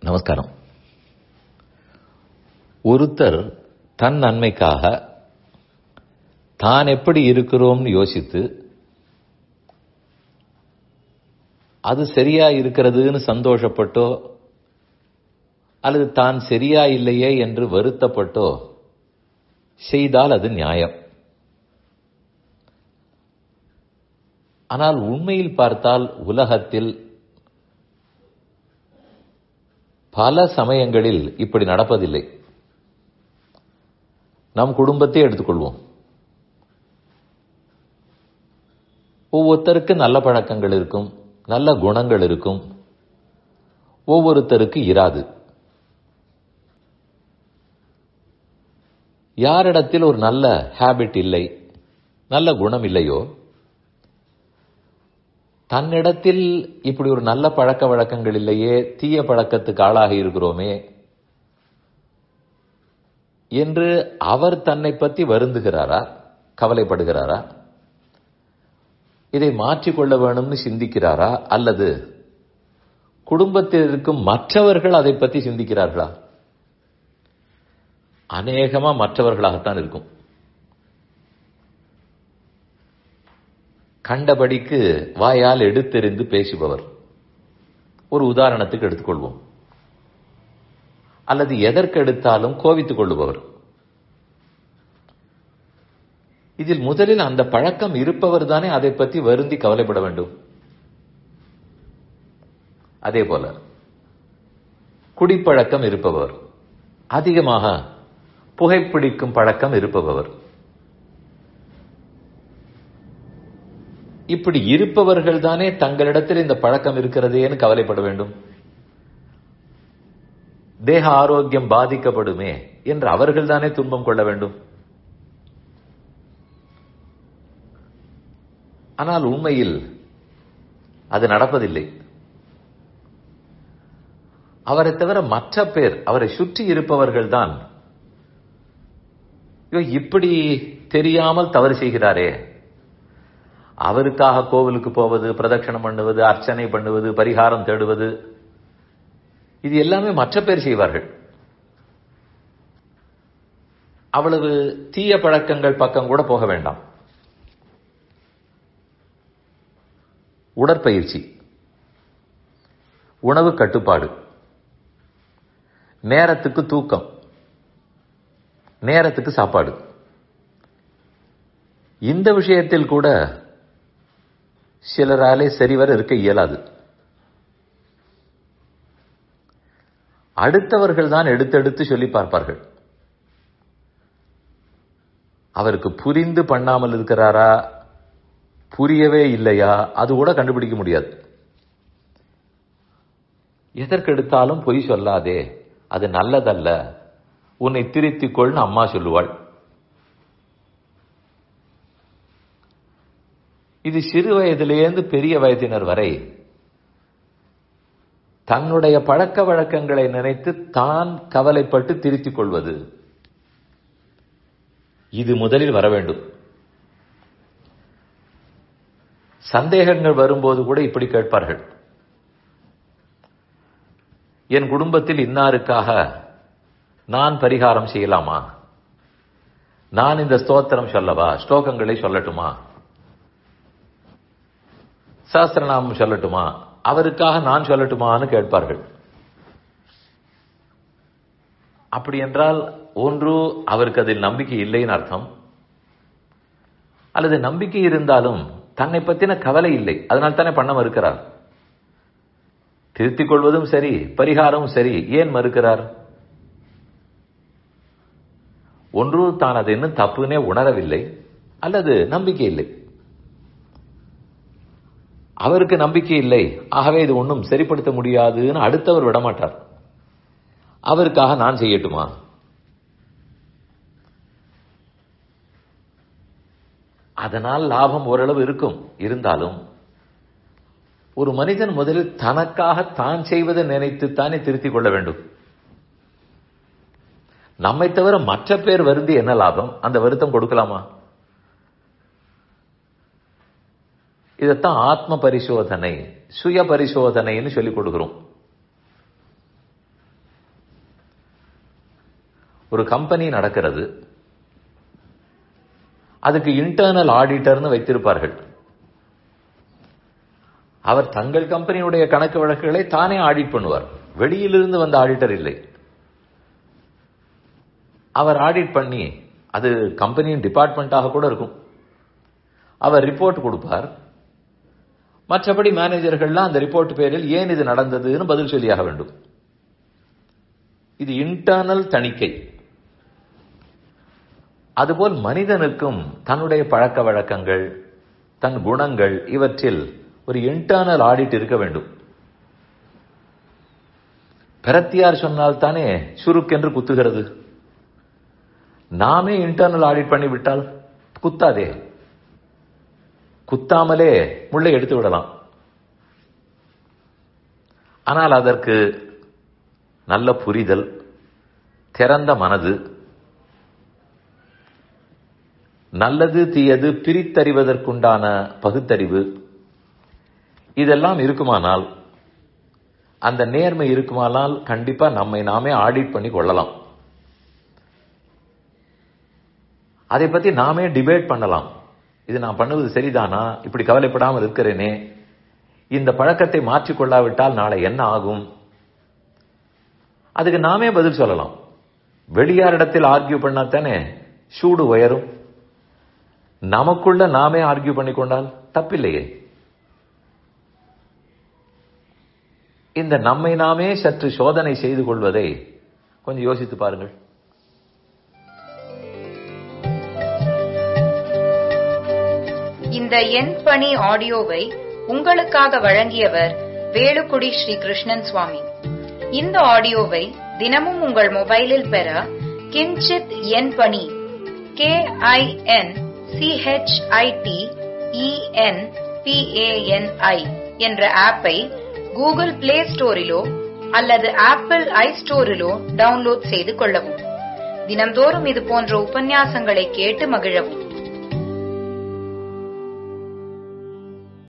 நமஸ்காரம். ஒருத்தர் தன் நன்மைக்காக தான் எப்படி இருக்கிறோம்னு யோசித்து அது சரியா இருக்கிறதுன்னு சந்தோஷப்பட்டோ அல்லது தான் சரியா இல்லையே என்று வருத்தப்பட்டோ செய்தால் அது நியாயம். ஆனால் உண்மையில் பார்த்தால் உலகத்தில் பல சமயங்களில் இப்படி நடப்பதில்லை. நம் குடும்பத்தை எடுத்துக்கொள்வோம். ஒவ்வொருத்தருக்கு நல்ல பழக்கங்கள் இருக்கும், நல்ல குணங்கள் இருக்கும், ஒவ்வொருத்தருக்கு இராது. யாரிடத்தில் ஒரு நல்ல ஹேபிட் இல்லை, நல்ல குணம் இல்லையோ, தன்னிடத்தில் இப்படி ஒரு நல்ல பழக்க வழக்கங்கள் இல்லையே, தீய பழக்கத்துக்கு ஆளாகி இருக்கிறோமே என்று அவர் தன்னை பற்றி வருந்துகிறாரா, கவலைப்படுகிறாரா, இதை மாற்றிக்கொள்ள வேணும்னு சிந்திக்கிறாரா, அல்லது குடும்பத்தில் இருக்கும் மற்றவர்கள் அதை பற்றி சிந்திக்கிறார்களா? அநேகமா மற்றவர்களாகத்தான் இருக்கும். கண்டபடிக்கு வாயால் எடுத்தெறிந்து பேசுபவர். ஒரு உதாரணத்துக்கு எடுத்துக்கொள்வோம். அல்லது எதற்கு எடுத்தாலும் கோபித்துக் கொள்ளுபவர். இதில் முதலில் அந்த பழக்கம் இருப்பவர் தானே அதை பற்றி வருந்தி கவலைப்பட வேண்டும். அதே போல குடிப்பழக்கம் இருப்பவர், அதிகமாக புகைப்பிடிக்கும் பழக்கம் இருப்பவர், இப்படி இருப்பவர்கள் தானே தங்களிடத்தில் இந்த பழக்கம் இருக்கிறதேன்னு கவலைப்பட வேண்டும். தேக ஆரோக்கியம் பாதிக்கப்படுமே என்று அவர்கள் தானே துன்பம் கொள்ள வேண்டும். ஆனால் உண்மையில் அது நடப்பதில்லை. அவரை தவிர மற்ற பேர், அவரை சுற்றி இருப்பவர்கள் தான் இப்படி தெரியாமல் தவறு செய்கிறாரே, அவருக்காக கோவிலுக்கு போவது, பிரதட்சணம் பண்ணுவது, அர்ச்சனை பண்ணுவது, பரிகாரம் தேடுவது, இது எல்லாமே மற்ற பேர் செய்வார்கள். அவ்வளவு தீய பழக்கங்கள் பக்கம் கூட போக வேண்டாம். உடற்பயிற்சி, உணவு கட்டுப்பாடு, நேரத்துக்கு தூக்கம், நேரத்துக்கு சாப்பாடு, இந்த விஷயத்தில் கூட சிலராலே சரிவர இருக்க இயலாது. அடுத்தவர்கள் தான் எடுத்தெடுத்து சொல்லி பார்ப்பார்கள். அவருக்கு புரிந்து பண்ணாமல் இருக்கிறாரா, புரியவே இல்லையா, அது கூட கண்டுபிடிக்க முடியாது. எதற்கெடுத்தாலும் பொய் சொல்லாதே, அது நல்லதல்ல, உன்னை திருத்திக் கொள்னு அம்மா சொல்லுவாள். இது சிறு வயதிலேருந்து பெரிய வயதினர் வரை தன்னுடைய பழக்க வழக்கங்களை நினைத்து தான் கவலைப்பட்டு திருத்திக் கொள்வது, இது முதலில் வர வேண்டும். சந்தேகங்கள் வரும்போது கூட இப்படி கேட்பார்கள். என் குடும்பத்தில் இன்னாருக்காக நான் பரிகாரம் செய்யலாமா, நான் இந்த ஸ்தோத்திரம் சொல்லவா, ஸ்லோகங்களை சொல்லட்டுமா, சாஸ்திரநாமம் சொல்லட்டுமா, அவருக்காக நான் சொல்லட்டுமான்னு கேட்பார்கள். அப்படி என்றால் ஒன்று அவருக்கு அதில் நம்பிக்கை இல்லைன்னு அர்த்தம், அல்லது நம்பிக்கை இருந்தாலும் தன்னை பற்றின கவலை இல்லை, அதனால் தானே பண்ண மறுக்கிறார். திருத்திக் கொள்வதும் சரி, பரிகாரமும் சரி, ஏன் மறுக்கிறார்? ஒன்று தான் அது இன்னும் தப்புனே உணரவில்லை, அல்லது நம்பிக்கை இல்லை. அவருக்கு நம்பிக்கை இல்லை, ஆகவே இது ஒன்றும் சரிப்படுத்த முடியாதுன்னு அடுத்தவர் விடமாட்டார். அவருக்காக நான் செய்யட்டுமா? அதனால் லாபம் ஓரளவு இருக்கும். இருந்தாலும் ஒரு மனிதன் முதலில் தனக்காக தான் செய்வதை நினைத்துத்தானே திருத்திக் கொள்ள வேண்டும். நம்மை தவிர மற்ற பேர் வருந்தி என்ன லாபம்? அந்த வருத்தம் கொடுக்கலாமா? இதைத்தான் ஆத்ம பரிசோதனை, சுய பரிசோதனைன்னு சொல்லிக் கொடுக்கிறோம். ஒரு கம்பெனி நடக்கிறது, அதுக்கு இன்டர்னல் ஆடிட்டர்னு வைத்திருப்பார்கள். அவர் தங்கள் கம்பெனியுடைய கணக்கு வழக்குகளை தானே ஆடிட் பண்ணுவார். வெளியிலிருந்து வந்த ஆடிட்டர் இல்லை. அவர் ஆடிட் பண்ணி, அது கம்பெனியின் டிபார்ட்மெண்டாக கூட இருக்கும், அவர் ரிப்போர்ட் கொடுப்பார். மற்றபடி மேனேஜர்கள்லாம் அந்த ரிப்போர்ட் பேரில் ஏன் இது நடந்ததுன்னு பதில் சொல்லியாக வேண்டும். இது இன்டர்னல் தணிக்கை. அதுபோல் மனிதனுக்கும் தன்னுடைய பழக்க வழக்கங்கள், தன் குணங்கள், இவற்றில் ஒரு இன்டர்னல் ஆடிட் இருக்க வேண்டும். பிரத்தியார் சொன்னால் தானே சுருக்கென்று குத்துகிறது. நாமே இன்டர்னல் ஆடிட் பண்ணிவிட்டால் குத்தாதே. குத்தாமலே முள்ளை எடுத்து விடலாம். ஆனால் அதற்கு நல்ல புரிதல், திறந்த மனது, நல்லது தீயது பிரித்தறிவதற்குண்டான பகுத்தறிவு, இதெல்லாம் இருக்குமானால், அந்த நேர்மை இருக்குமானால் கண்டிப்பா நம்மை நாமே ஆடிட் பண்ணி கொள்ளலாம். அதை பத்தி நாமே டிபேட் பண்ணலாம். இது நான் பண்ணுவது சரிதானா, இப்படி கவலைப்படாமல் இருக்கிறேனே, இந்த பழக்கத்தை மாற்றிக்கொள்ளாவிட்டால் நாளை என்ன ஆகும், அதுக்கு நாமே பதில் சொல்லலாம். வெளியாரிடத்தில் ஆர்கியூ பண்ணாத்தானே சூடு உயரும். நமக்குள்ள நாமே ஆர்கியூ பண்ணிக்கொண்டால் தப்பில்லையே. இந்த நம்மை நாமே சற்று சோதனை செய்து கொள்வதை கொஞ்சம் யோசித்து பாருங்கள். இந்த என் பணி ஆடியோவை உங்களுக்காக வழங்கியவர் வேலுக்குடி ஸ்ரீ கிருஷ்ணன் சுவாமி. இந்த ஆடியோவை தினமும் உங்கள் மொபைலில் பெற கிஞ்சித் என் பணி KINCHITENPANI என்ற ஆப்பை கூகுள் பிளே ஸ்டோரிலோ அல்லது ஆப்பிள் ஐ ஸ்டோரிலோ டவுன்லோட் செய்து கொள்ளவும். தினம்தோறும் இது போன்ற உபன்யாசங்களை கேட்டு மகிழவும்.